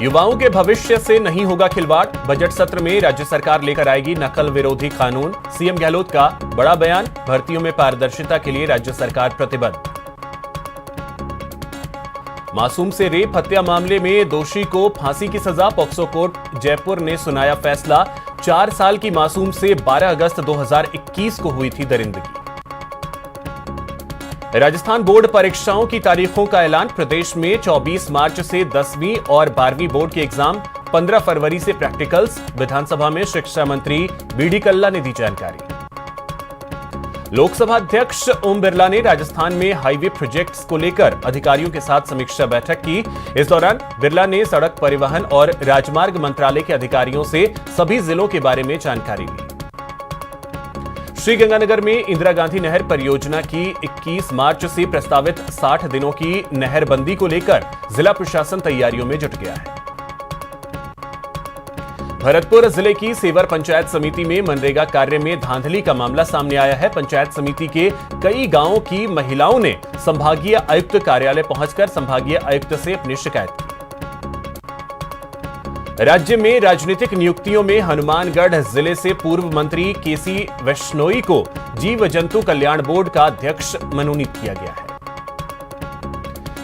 युवाओं के भविष्य से नहीं होगा खिलवाड़। बजट सत्र में राज्य सरकार लेकर आएगी नकल विरोधी कानून। सीएम गहलोत का बड़ा बयान। भर्तियों में पारदर्शिता के लिए राज्य सरकार प्रतिबद्ध। मासूम से रेप हत्या मामले में दोषी को फांसी की सजा। पॉक्सो कोर्ट जयपुर ने सुनाया फैसला। 4 साल की मासूम से 12 अगस्त 2021 को हुई थी दरिंदगी। राजस्थान बोर्ड परीक्षाओं की तारीखों का ऐलान। प्रदेश में 24 मार्च से 10वीं और 12वीं बोर्ड के एग्जाम, 15 फरवरी से प्रैक्टिकल्स। विधानसभा में शिक्षा मंत्री बीडी कल्ला ने दी जानकारी। लोकसभा अध्यक्ष ओम बिरला ने राजस्थान में हाईवे प्रोजेक्ट्स को लेकर अधिकारियों के साथ समीक्षा बैठक की। इस दौरान बिरला ने सड़क परिवहन और राजमार्ग मंत्रालय के अधिकारियों से सभी जिलों के बारे में जानकारी ली। श्रीगंगानगर में इंदिरा गांधी नहर परियोजना की 21 मार्च से प्रस्तावित 60 दिनों की नहरबंदी को लेकर जिला प्रशासन तैयारियों में जुट गया है। भरतपुर जिले की सेवर पंचायत समिति में मनरेगा कार्य में धांधली का मामला सामने आया है। पंचायत समिति के कई गांवों की महिलाओं ने संभागीय आयुक्त कार्यालय पहुंचकर संभागीय आयुक्त से अपनी शिकायत की। राज्य में राजनीतिक नियुक्तियों में हनुमानगढ़ जिले से पूर्व मंत्री केसी वैष्णोई को जीव जंतु कल्याण बोर्ड का अध्यक्ष मनोनीत किया गया है।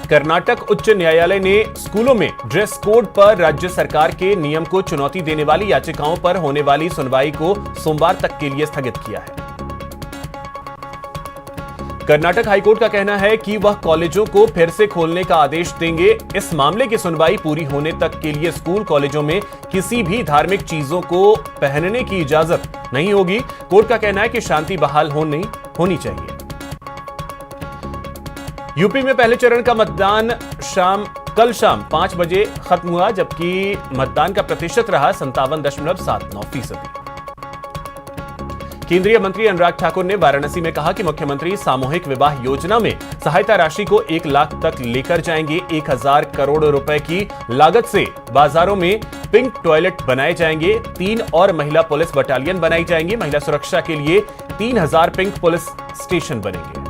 कर्नाटक उच्च न्यायालय ने स्कूलों में ड्रेस कोड पर राज्य सरकार के नियम को चुनौती देने वाली याचिकाओं पर होने वाली सुनवाई को सोमवार तक के लिए स्थगित किया है। कर्नाटक हाईकोर्ट का कहना है कि वह कॉलेजों को फिर से खोलने का आदेश देंगे। इस मामले की सुनवाई पूरी होने तक के लिए स्कूल कॉलेजों में किसी भी धार्मिक चीजों को पहनने की इजाजत नहीं होगी। कोर्ट का कहना है कि शांति बहाल होनी चाहिए। यूपी में पहले चरण का मतदान कल शाम 5 बजे खत्म हुआ, जबकि मतदान का प्रतिशत रहा 57.79%। केंद्रीय मंत्री अनुराग ठाकुर ने वाराणसी में कहा कि मुख्यमंत्री सामूहिक विवाह योजना में सहायता राशि को 1 लाख तक लेकर जाएंगे। 1000 करोड़ रुपए की लागत से बाजारों में पिंक टॉयलेट बनाए जाएंगे। 3 और महिला पुलिस बटालियन बनाई जाएंगी। महिला सुरक्षा के लिए 3000 पिंक पुलिस स्टेशन बनेंगे।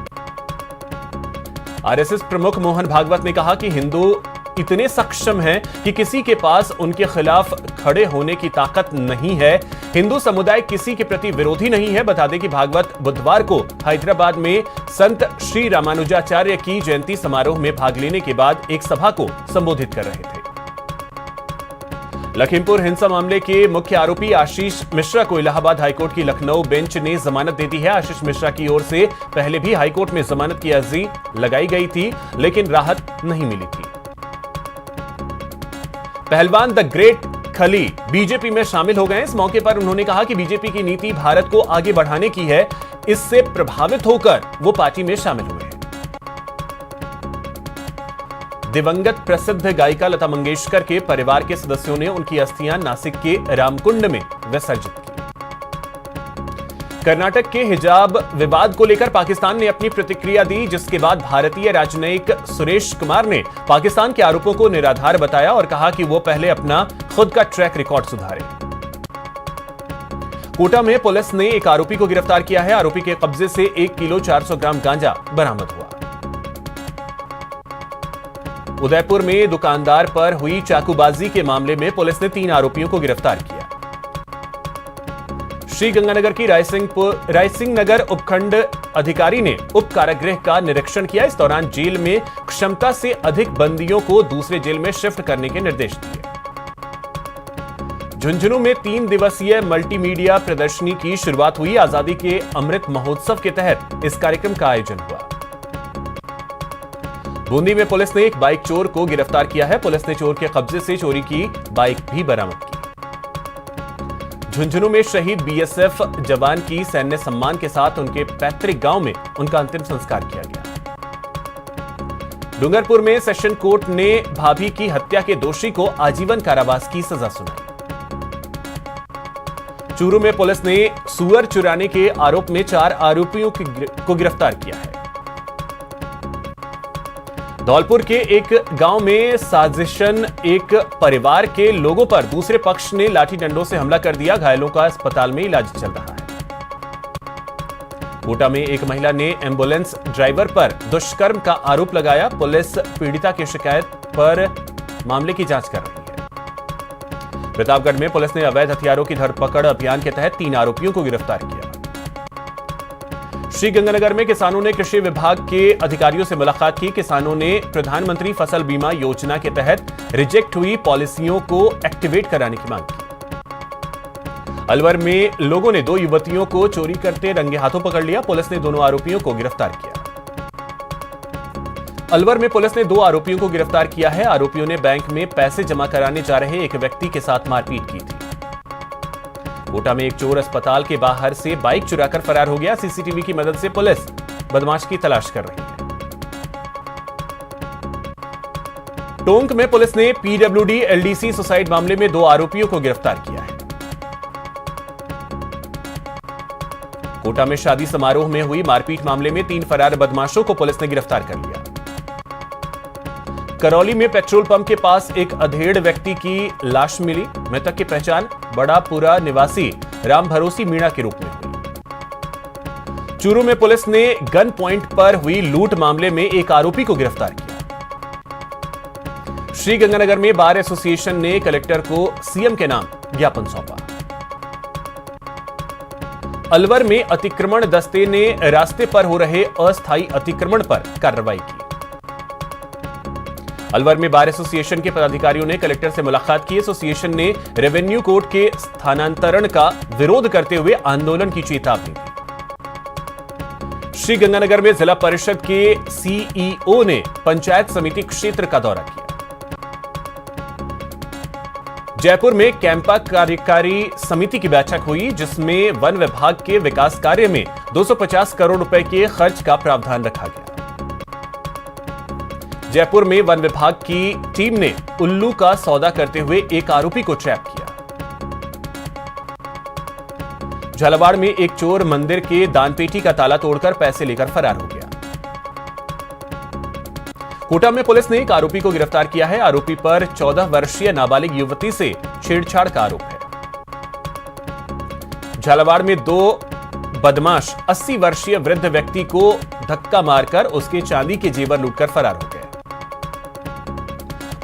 आरएसएस प्रमुख मोहन भागवत ने कहा कि हिंदू इतने सक्षम हैं कि किसी के पास उनके खिलाफ खड़े होने की ताकत नहीं है। हिंदू समुदाय किसी के प्रति विरोधी नहीं है। बता दें कि भागवत बुधवार को हैदराबाद में संत श्री रामानुजाचार्य की जयंती समारोह में भाग लेने के बाद एक सभा को संबोधित कर रहे थे। लखीमपुर हिंसा मामले के मुख्य आरोपी आशीष मिश्रा को इलाहाबाद हाईकोर्ट की लखनऊ बेंच ने जमानत दे दी है। आशीष मिश्रा की ओर से पहले भी हाईकोर्ट में जमानत की अर्जी लगाई गई थी, लेकिन राहत नहीं मिली थी। पहलवान द ग्रेट खली बीजेपी में शामिल हो गए। इस मौके पर उन्होंने कहा कि बीजेपी की नीति भारत को आगे बढ़ाने की है। इससे प्रभावित होकर वो पार्टी में शामिल हुए हैं। दिवंगत प्रसिद्ध गायिका लता मंगेशकर के परिवार के सदस्यों ने उनकी अस्थियां नासिक के रामकुंड में विसर्जित की। कर्नाटक के हिजाब विवाद को लेकर पाकिस्तान ने अपनी प्रतिक्रिया दी, जिसके बाद भारतीय राजनयिक सुरेश कुमार ने पाकिस्तान के आरोपों को निराधार बताया और कहा कि वो पहले अपना खुद का ट्रैक रिकॉर्ड सुधारे। कोटा में पुलिस ने एक आरोपी को गिरफ्तार किया है। आरोपी के कब्जे से 1 किलो 400 ग्राम गांजा बरामद हुआ। उदयपुर में दुकानदार पर हुई चाकूबाजी के मामले में पुलिस ने 3 आरोपियों को गिरफ्तार किया। श्रीगंगानगर की रायसिंह नगर उपखंड अधिकारी ने उप कारागृह का निरीक्षण किया। इस दौरान जेल में क्षमता से अधिक बंदियों को दूसरे जेल में शिफ्ट करने के निर्देश दिए। झुंझुनू में 3 दिवसीय मल्टीमीडिया प्रदर्शनी की शुरुआत हुई। आजादी के अमृत महोत्सव के तहत इस कार्यक्रम का आयोजन हुआ। बूंदी में पुलिस ने एक बाइक चोर को गिरफ्तार किया है। पुलिस ने चोर के कब्जे से चोरी की बाइक भी बरामद की। झुंझुनू में शहीद बीएसएफ जवान की सैन्य सम्मान के साथ उनके पैतृक गांव में उनका अंतिम संस्कार किया गया। डूंगरपुर में सेशन कोर्ट ने भाभी की हत्या के दोषी को आजीवन कारावास की सजा सुनाई। चूरू में पुलिस ने सुअर चुराने के आरोप में 4 आरोपियों को गिरफ्तार किया है। धौलपुर के एक गांव में साजिशन एक परिवार के लोगों पर दूसरे पक्ष ने लाठी डंडों से हमला कर दिया। घायलों का अस्पताल में इलाज चल रहा है। कोटा में एक महिला ने एम्बुलेंस ड्राइवर पर दुष्कर्म का आरोप लगाया। पुलिस पीड़िता की शिकायत पर मामले की जांच कर रही है। प्रतापगढ़ में पुलिस ने अवैध हथियारों की धरपकड़ अभियान के तहत 3 आरोपियों को गिरफ्तार किया। श्रीगंगानगर में किसानों ने कृषि विभाग के अधिकारियों से मुलाकात की। किसानों ने प्रधानमंत्री फसल बीमा योजना के तहत रिजेक्ट हुई पॉलिसियों को एक्टिवेट कराने की मांग की। अलवर में लोगों ने 2 युवतियों को चोरी करते रंगे हाथों पकड़ लिया। पुलिस ने दोनों आरोपियों को गिरफ्तार किया। अलवर में पुलिस ने 2 आरोपियों को गिरफ्तार किया है। आरोपियों ने बैंक में पैसे जमा कराने जा रहे एक व्यक्ति के साथ मारपीट की थी। कोटा में एक चोर अस्पताल के बाहर से बाइक चुराकर फरार हो गया। सीसीटीवी की मदद से पुलिस बदमाश की तलाश कर रही है। टोंक में पुलिस ने पीडब्ल्यूडी एलडीसी सुसाइड मामले में 2 आरोपियों को गिरफ्तार किया है। कोटा में शादी समारोह में हुई मारपीट मामले में 3 फरार बदमाशों को पुलिस ने गिरफ्तार कर लिया। करौली में पेट्रोल पंप के पास एक अधेड़ व्यक्ति की लाश मिली। मृतक की पहचान बड़ापुरा निवासी राम भरोसी मीणा के रूप में हुई। चूरू में पुलिस ने गन पॉइंट पर हुई लूट मामले में एक आरोपी को गिरफ्तार किया। श्रीगंगानगर में बार एसोसिएशन ने कलेक्टर को सीएम के नाम ज्ञापन सौंपा। अलवर में अतिक्रमण दस्ते ने रास्ते पर हो रहे अस्थायी अतिक्रमण पर कार्रवाई की। अलवर में बार एसोसिएशन के पदाधिकारियों ने कलेक्टर से मुलाकात की। एसोसिएशन ने रेवेन्यू कोर्ट के स्थानांतरण का विरोध करते हुए आंदोलन की चेतावनी दी। श्रीगंगानगर में जिला परिषद के सीईओ ने पंचायत समिति क्षेत्र का दौरा किया। जयपुर में कैंपा कार्यकारी समिति की बैठक हुई, जिसमें वन विभाग के विकास कार्य में 250 करोड़ रुपए के खर्च का प्रावधान रखा गया। जयपुर में वन विभाग की टीम ने उल्लू का सौदा करते हुए एक आरोपी को ट्रैप किया। झालावाड़ में एक चोर मंदिर के दानपेटी का ताला तोड़कर पैसे लेकर फरार हो गया। कोटा में पुलिस ने एक आरोपी को गिरफ्तार किया है। आरोपी पर 14 वर्षीय नाबालिग युवती से छेड़छाड़ का आरोप है। झालावाड़ में 2 बदमाश 80 वर्षीय वृद्ध व्यक्ति को धक्का मारकर उसके चांदी के जेवर लूटकर फरार हो गए।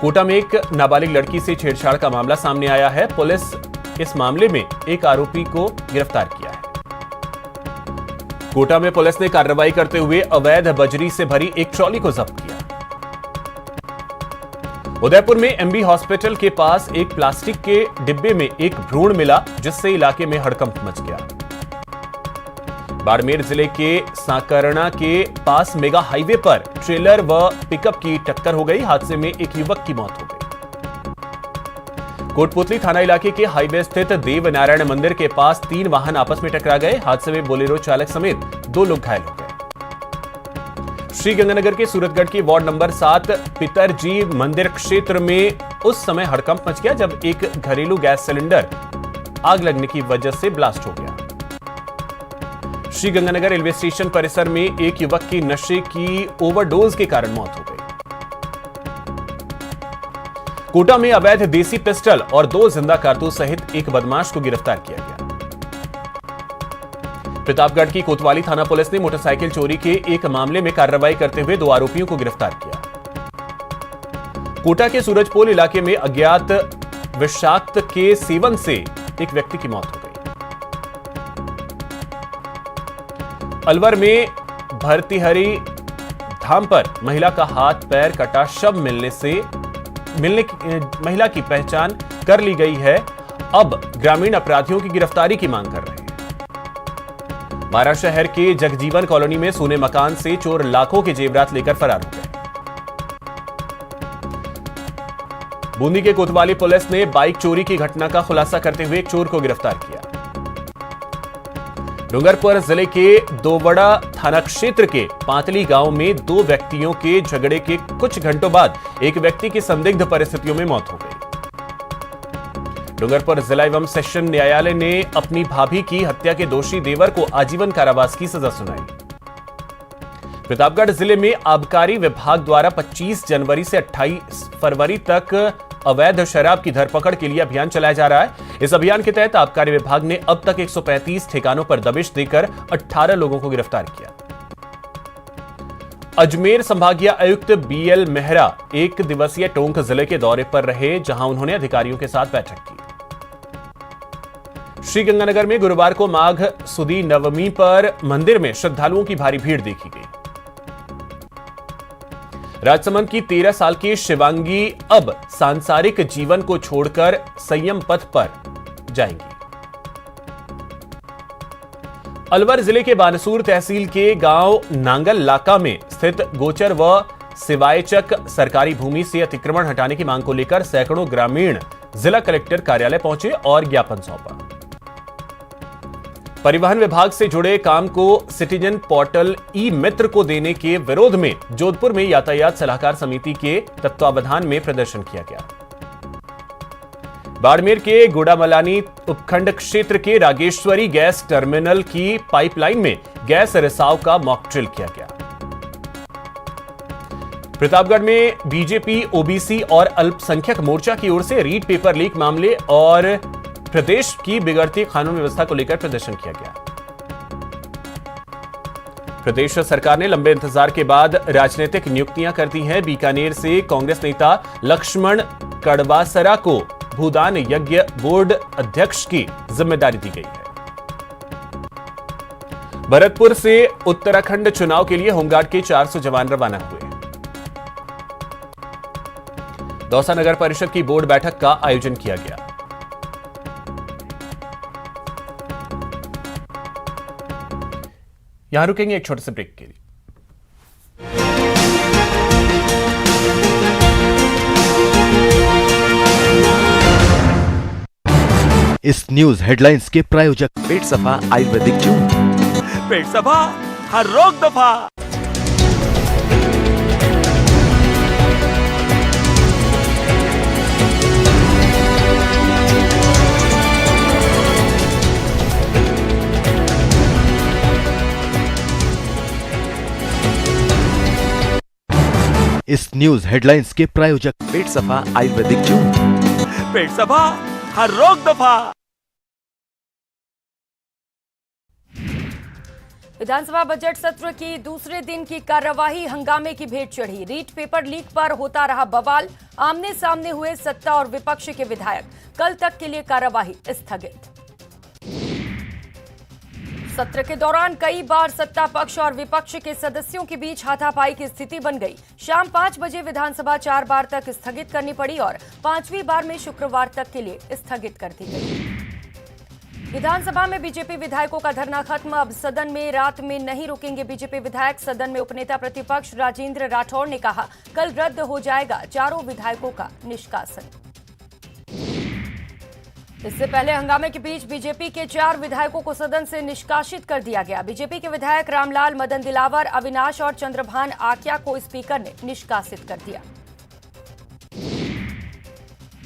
कोटा में एक नाबालिग लड़की से छेड़छाड़ का मामला सामने आया है। पुलिस इस मामले में एक आरोपी को गिरफ्तार किया है। कोटा में पुलिस ने कार्रवाई करते हुए अवैध बजरी से भरी एक ट्रॉली को जब्त किया। उदयपुर में एमबी हॉस्पिटल के पास एक प्लास्टिक के डिब्बे में एक भ्रूण मिला, जिससे इलाके में हड़कंप मच गया। बाड़मेर जिले के सांकरना के पास मेगा हाईवे पर ट्रेलर व पिकअप की टक्कर हो गई। हादसे में एक युवक की मौत हो गई। कोटपुतली थाना इलाके के हाईवे स्थित देवनारायण मंदिर के पास 3 वाहन आपस में टकरा गए। हादसे में बोलेरो चालक समेत 2 लोग घायल हो गए। श्रीगंगानगर के सूरतगढ़ की वार्ड नंबर 7 पितरजी मंदिर क्षेत्र में उस समय हड़कंप मच गया, जब एक घरेलू गैस सिलेंडर आग लगने की वजह से ब्लास्ट हो गया। श्रीगंगानगर रेलवे स्टेशन परिसर में एक युवक की नशे की ओवरडोज के कारण मौत हो गई। कोटा में अवैध देसी पिस्टल और 2 जिंदा कारतूस सहित एक बदमाश को गिरफ्तार किया गया। प्रतापगढ़ की कोतवाली थाना पुलिस ने मोटरसाइकिल चोरी के एक मामले में कार्रवाई करते हुए 2 आरोपियों को गिरफ्तार किया। कोटा के सूरजपोल इलाके में अज्ञात विषाक्त के सेवन से एक व्यक्ति की मौत हो गई। अलवर में भरतीहरी धाम पर महिला का हाथ पैर कटा शव महिला की पहचान कर ली गई है। अब ग्रामीण अपराधियों की गिरफ्तारी की मांग कर रहे हैं। बारा शहर के जगजीवन कॉलोनी में सोने मकान से चोर लाखों के जेवरात लेकर फरार हो गए। बूंदी के कोतवाली पुलिस ने बाइक चोरी की घटना का खुलासा करते हुए एक चोर को गिरफ्तार किया। डूंगरपुर जिले के दोवड़ा थाना क्षेत्र के पांतली गांव में 2 व्यक्तियों के झगड़े के कुछ घंटों बाद एक व्यक्ति की संदिग्ध परिस्थितियों में मौत हो गई। डूंगरपुर जिला एवं सेशन न्यायालय ने अपनी भाभी की हत्या के दोषी देवर को आजीवन कारावास की सजा सुनाई। प्रतापगढ़ जिले में आबकारी विभाग द्वारा 25 जनवरी से 28 फरवरी तक अवैध शराब की धरपकड़ के लिए अभियान चलाया जा रहा है। इस अभियान के तहत आबकारी विभाग ने अब तक 135 ठिकानों पर दबिश देकर 18 लोगों को गिरफ्तार किया। अजमेर संभागीय आयुक्त बीएल मेहरा 1 दिवसीय टोंक जिले के दौरे पर रहे, जहां उन्होंने अधिकारियों के साथ बैठक की। श्रीगंगानगर में गुरुवार को माघ सुदी नवमी पर मंदिर में श्रद्धालुओं की भारी भीड़ देखी गई। राजसमंद की 13 साल की शिवांगी अब सांसारिक जीवन को छोड़कर संयम पथ पर जाएंगी। अलवर जिले के बानसूर तहसील के गांव नांगल लाका में स्थित गोचर व सिवायचक सरकारी भूमि से अतिक्रमण हटाने की मांग को लेकर सैकड़ों ग्रामीण जिला कलेक्टर कार्यालय पहुंचे और ज्ञापन सौंपा। परिवहन विभाग से जुड़े काम को सिटीजन पोर्टल ई मित्र को देने के विरोध में जोधपुर में यातायात सलाहकार समिति के तत्वावधान में प्रदर्शन किया गया। बाड़मेर के गुड़ामलानी उपखंड क्षेत्र के रागेश्वरी गैस टर्मिनल की पाइपलाइन में गैस रिसाव का मॉक ड्रिल किया गया। प्रतापगढ़ में बीजेपी, ओबीसी और अल्पसंख्यक मोर्चा की ओर से रीट पेपर लीक मामले और प्रदेश की बिगड़ती कानून व्यवस्था को लेकर प्रदर्शन किया गया। प्रदेश सरकार ने लंबे इंतजार के बाद राजनीतिक नियुक्तियां कर दी हैं। बीकानेर से कांग्रेस नेता लक्ष्मण कड़वासरा को भूदान यज्ञ बोर्ड अध्यक्ष की जिम्मेदारी दी गई है। भरतपुर से उत्तराखंड चुनाव के लिए होमगार्ड के 400 जवान रवाना हुए। दौसा नगर परिषद की बोर्ड बैठक का आयोजन किया गया। यहां रुकेंगे एक छोटे से ब्रेक के लिए। इस न्यूज हेडलाइंस के प्रायोजक पेट सफा आयुर्वेदिक चूर्ण। पेट सफा हर रोग दफा। इस न्यूज हेडलाइंस के प्रायोजक पेट सफा आयुर्वेदिक चूर्ण। पेट सफा हर रोग दफा। विधानसभा बजट सत्र की दूसरे दिन की कार्यवाही हंगामे की भेंट चढ़ी। रीट पेपर लीक पर होता रहा बवाल। आमने सामने हुए सत्ता और विपक्ष के विधायक। कल तक के लिए कार्यवाही स्थगित। सत्र के दौरान कई बार सत्ता पक्ष और विपक्ष के सदस्यों के बीच हाथापाई की स्थिति बन गई। शाम 5 बजे विधानसभा 4 बार तक स्थगित करनी पड़ी और 5वीं बार में शुक्रवार तक के लिए स्थगित कर दी गई। विधानसभा में बीजेपी विधायकों का धरना खत्म। अब सदन में रात में नहीं रुकेंगे बीजेपी विधायक। सदन में उपनेता प्रतिपक्ष राजेंद्र राठौड़ ने कहा, कल रद्द हो जाएगा चारों विधायकों का निष्कासन। इससे पहले हंगामे के बीच बीजेपी के 4 विधायकों को सदन से निष्कासित कर दिया गया। बीजेपी के विधायक रामलाल, मदन दिलावर, अविनाश और चंद्रभान आक्या को स्पीकर ने निष्कासित कर दिया।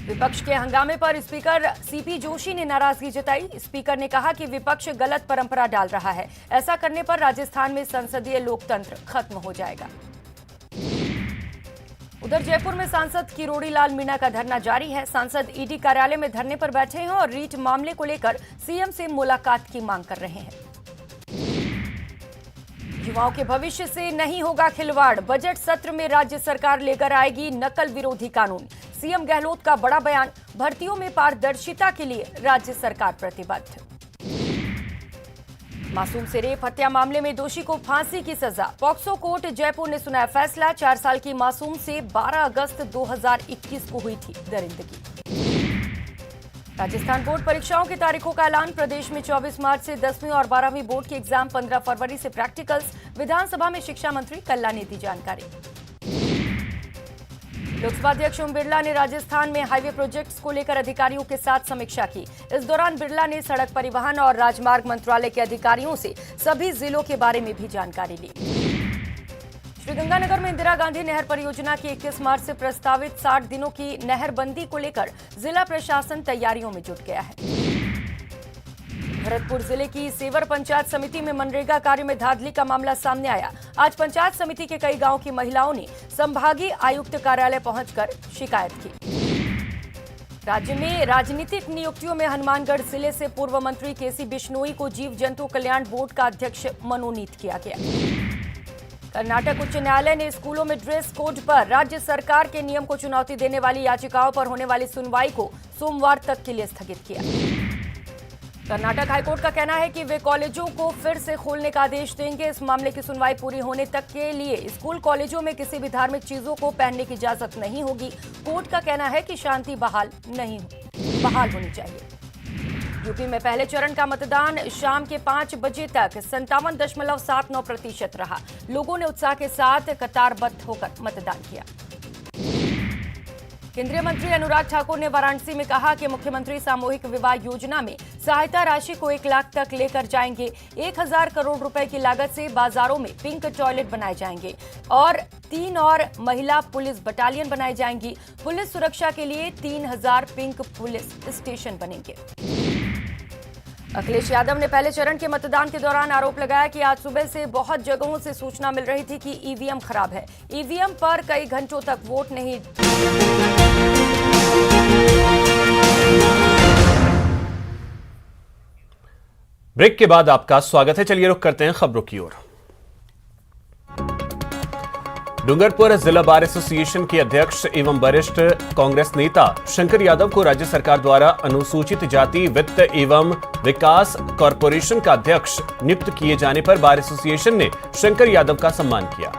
विपक्ष के हंगामे पर स्पीकर सीपी जोशी ने नाराजगी जताई। स्पीकर ने कहा कि विपक्ष गलत परंपरा डाल रहा है। ऐसा करने पर राजस्थान में संसदीय लोकतंत्र खत्म हो जाएगा। उधर जयपुर में सांसद किरोड़ी लाल मीणा का धरना जारी है। सांसद ईडी कार्यालय में धरने पर बैठे हैं और रीट मामले को लेकर सीएम से मुलाकात की मांग कर रहे हैं। युवाओं के भविष्य से नहीं होगा खिलवाड़। बजट सत्र में राज्य सरकार लेकर आएगी नकल विरोधी कानून। सीएम गहलोत का बड़ा बयान। भर्तियों में पारदर्शिता के लिए राज्य सरकार प्रतिबद्ध। मासूम से रेप हत्या मामले में दोषी को फांसी की सजा। पॉक्सो कोर्ट जयपुर ने सुनाया फैसला। 4 साल की मासूम से 12 अगस्त 2021 को हुई थी दरिंदगी। राजस्थान बोर्ड परीक्षाओं की तारीखों का ऐलान। प्रदेश में 24 मार्च से 10वीं और 12वीं बोर्ड के एग्जाम, 15 फरवरी से प्रैक्टिकल्स। विधानसभा में शिक्षा मंत्री कल्ला ने दी जानकारी। लोकसभा अध्यक्ष ओम बिरला ने राजस्थान में हाईवे प्रोजेक्ट्स को लेकर अधिकारियों के साथ समीक्षा की। इस दौरान बिरला ने सड़क परिवहन और राजमार्ग मंत्रालय के अधिकारियों से सभी जिलों के बारे में भी जानकारी ली। श्रीगंगानगर में इंदिरा गांधी नहर परियोजना की 21 मार्च से प्रस्तावित 60 दिनों की नहरबंदी को लेकर जिला प्रशासन तैयारियों में जुट गया है। भरतपुर जिले की सेवर पंचायत समिति में मनरेगा कार्य में धांधली का मामला सामने आया। आज पंचायत समिति के कई गांव की महिलाओं ने संभागीय आयुक्त कार्यालय पहुंचकर शिकायत की। राज्य में राजनीतिक नियुक्तियों में हनुमानगढ़ जिले से पूर्व मंत्री केसी बिश्नोई को जीव जंतु कल्याण बोर्ड का अध्यक्ष मनोनीत किया गया। कर्नाटक उच्च न्यायालय ने स्कूलों में ड्रेस कोड पर राज्य सरकार के नियम को चुनौती देने वाली याचिकाओं पर होने वाली सुनवाई को सोमवार तक के लिए स्थगित किया। कर्नाटक हाईकोर्ट का कहना है कि वे कॉलेजों को फिर से खोलने का आदेश देंगे। इस मामले की सुनवाई पूरी होने तक के लिए स्कूल कॉलेजों में किसी भी धार्मिक चीजों को पहनने की इजाजत नहीं होगी। कोर्ट का कहना है कि शांति बहाल होनी चाहिए। यूपी में पहले चरण का मतदान शाम के 5 बजे तक 57.79% रहा। लोगों ने उत्साह के साथ कतारबद्ध होकर मतदान किया। केंद्रीय मंत्री अनुराग ठाकुर ने वाराणसी में कहा कि मुख्यमंत्री सामूहिक विवाह योजना में सहायता राशि को 1 लाख तक लेकर जाएंगे। 1000 करोड़ रुपए की लागत से बाजारों में पिंक टॉयलेट बनाए जाएंगे और 3 और महिला पुलिस बटालियन बनाई जाएंगी। पुलिस सुरक्षा के लिए 3000 पिंक पुलिस स्टेशन बनेंगे। अखिलेश यादव ने पहले चरण के मतदान के दौरान आरोप लगाया कि आज सुबह से बहुत जगहों से सूचना मिल रही थी कि ईवीएम खराब है। ईवीएम पर कई घंटों तक वोट नहीं। ब्रेक के बाद आपका स्वागत है। चलिए रुक करते हैं खबरों की ओर। डूंगरपुर जिला बार एसोसिएशन के अध्यक्ष एवं वरिष्ठ कांग्रेस नेता शंकर यादव को राज्य सरकार द्वारा अनुसूचित जाति वित्त एवं विकास कॉरपोरेशन का अध्यक्ष नियुक्त किए जाने पर बार एसोसिएशन ने शंकर यादव का सम्मान किया।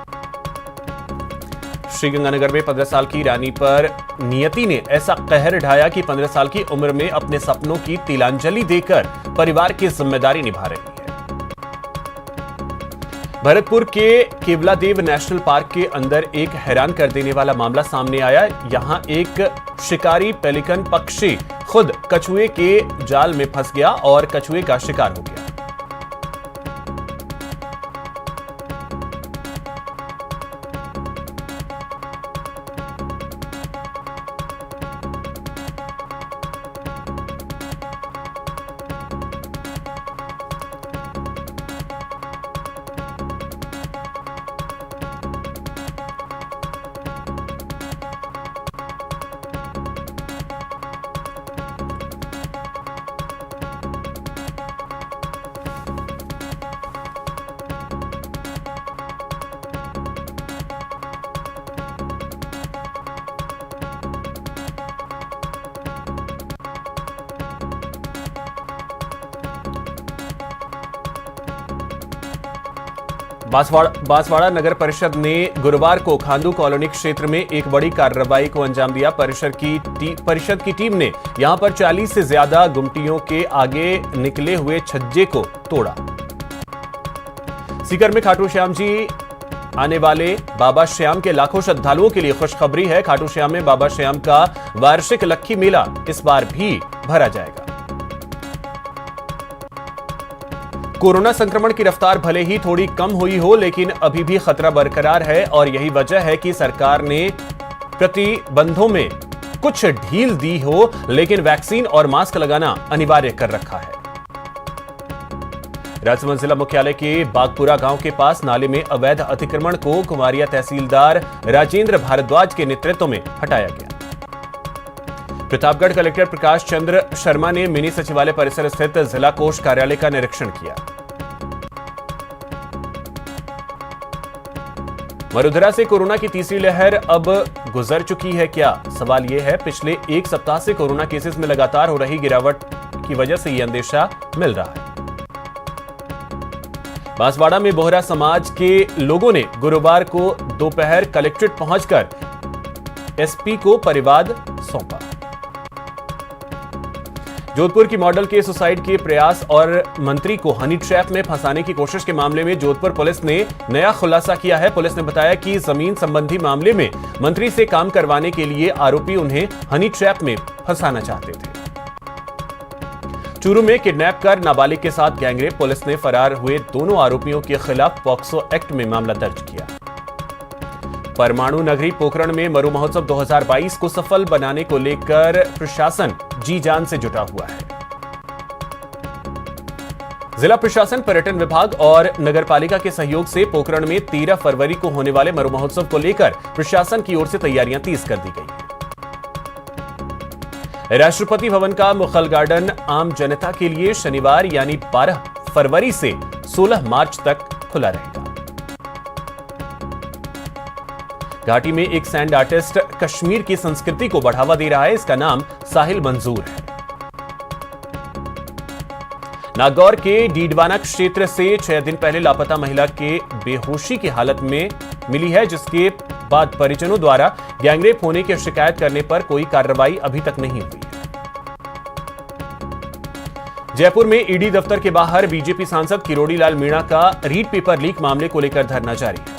श्रीगंगानगर में 15 साल की रानी पर नियति ने ऐसा कहर ढाया कि 15 साल की उम्र में अपने सपनों की तिलांजलि देकर परिवार की जिम्मेदारी निभा रही है। भरतपुर के केवलादेव नेशनल पार्क के अंदर एक हैरान कर देने वाला मामला सामने आया। यहां एक शिकारी पेलिकन पक्षी खुद कछुए के जाल में फंस गया और कछुए का शिकार हो गया। बांसवाड़ा नगर परिषद ने गुरुवार को खांदू कॉलोनी क्षेत्र में एक बड़ी कार्रवाई को अंजाम दिया। परिषद की टीम ने यहां पर 40 से ज्यादा गुमटियों के आगे निकले हुए छज्जे को तोड़ा। सीकर में खाटू श्याम जी आने वाले बाबा श्याम के लाखों श्रद्धालुओं के लिए खुशखबरी है। खाटू श्याम में बाबा श्याम का वार्षिक लक्खी मेला इस बार भी भरा जाएगा। कोरोना संक्रमण की रफ्तार भले ही थोड़ी कम हुई हो, लेकिन अभी भी खतरा बरकरार है और यही वजह है कि सरकार ने प्रतिबंधों में कुछ ढील दी हो, लेकिन वैक्सीन और मास्क लगाना अनिवार्य कर रखा है। राजसमंद जिला मुख्यालय के बागपुरा गांव के पास नाले में अवैध अतिक्रमण को कुमारिया तहसीलदार राजेंद्र भारद्वाज के नेतृत्व में हटाया गया। प्रतापगढ़ कलेक्टर प्रकाश चंद्र शर्मा ने मिनी सचिवालय परिसर स्थित जिला कोष कार्यालय का निरीक्षण किया। वडोदरा से कोरोना की तीसरी लहर अब गुजर चुकी है क्या? सवाल यह है, पिछले एक सप्ताह से कोरोना केसेस में लगातार हो रही गिरावट की वजह से यह अंदेशा मिल रहा है। बांसवाड़ा में बोहरा समाज के लोगों ने गुरुवार को दोपहर कलेक्ट्रेट पहुंचकर एसपी को परिवाद सौंपा। जोधपुर की मॉडल के सुसाइड के प्रयास और मंत्री को हनी ट्रैप में फंसाने की कोशिश के मामले में जोधपुर पुलिस ने नया खुलासा किया है। पुलिस ने बताया कि जमीन संबंधी मामले में मंत्री से काम करवाने के लिए आरोपी उन्हें हनी ट्रैप में फंसाना चाहते थे। चूरू में किडनैप कर नाबालिग के साथ गैंगरेप, पुलिस ने फरार हुए दोनों आरोपियों के खिलाफ पॉक्सो एक्ट में मामला दर्ज किया। परमाणु नगरी पोखरण में मरु महोत्सव 2022 को सफल बनाने को लेकर प्रशासन जी जान से जुटा हुआ है। जिला प्रशासन, पर्यटन विभाग और नगरपालिका के सहयोग से पोखरण में 13 फरवरी को होने वाले मरु महोत्सव को लेकर प्रशासन की ओर से तैयारियां तेज कर दी गई हैं। राष्ट्रपति भवन का मुगल गार्डन आम जनता के लिए शनिवार यानी 12 फरवरी से 16 मार्च तक खुला रहेगा। घाटी में एक सैंड आर्टिस्ट कश्मीर की संस्कृति को बढ़ावा दे रहा है। इसका नाम साहिल मंजूर है। नागौर के डीडवाना क्षेत्र से 6 दिन पहले लापता महिला के बेहोशी की हालत में मिली है, जिसके बाद परिजनों द्वारा गैंगरेप होने की शिकायत करने पर कोई कार्रवाई अभी तक नहीं हुई है। जयपुर में ईडी दफ्तर के बाहर बीजेपी सांसद किरोड़ी लाल मीणा का रीड पेपर लीक मामले को लेकर धरना जारी है।